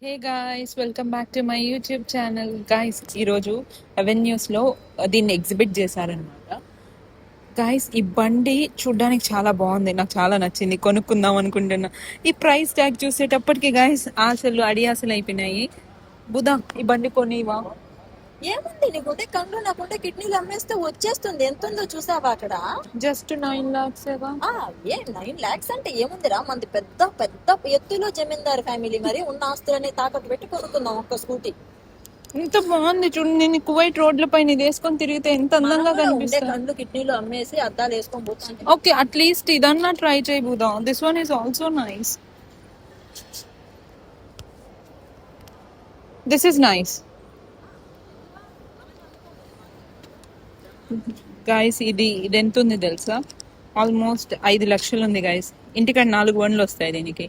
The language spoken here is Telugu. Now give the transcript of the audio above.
Hey guys, welcome back to my YouTube channel. Guys, ఈరోజు అవెన్యూస్లో దీన్ని ఎగ్జిబిట్ చేశారనమాట. గాయ్స్, ఈ బండి చూడ్డానికి చాలా బాగుంది, నాకు చాలా నచ్చింది, కొనుక్కుందాం అనుకుంటున్నా. ఈ ప్రైస్ ట్యాగ్ చూసేటప్పటికి గాయ్స్ ఆశలు అడియాసలు అయిపోయినాయి. బుధా, ఈ బండి కొనివా? ఏముంది నీకుంటే కళ్ళు నాకుంటే కిడ్నీలు అమ్మేస్తే వచ్చేస్తుంది. ఎంత ఉందో చూసావా అక్కడ? Just 9 lakhs. ఆ, 9 lakhs అంటే ఏముందిరా, మంది పెద్ద పెద్ద ఎత్తులో జమీందారు ఫ్యామిలీ, మరి ఉన్న ఆస్తులని తాకట్టు పెట్టి కొనుక్కుందాం ఒక్క స్కూటీ. ఎంత బాగుంది చూడు. నేను కువైట్ రోడ్ల పైన ఇది వేసుకొని తిరిగితే ఎంత అందంగా ఉండే కనిపిస్తుంది. కళ్ళు కిడ్నీలు అమ్మేసి అద్దాలు వేసుకొని పోతాంటే ఓకే, అట్లీస్ట్ ఇదన్నా ట్రై చేయి బుధా. This one is also nice. This is nice guys. ఇది ఎంత ఉంది తెలుసా? ఆల్మోస్ట్ 5 లక్షలు ఉంది గాయస్. ఇంటికాడ 4 బండ్లు వస్తాయి దీనికి.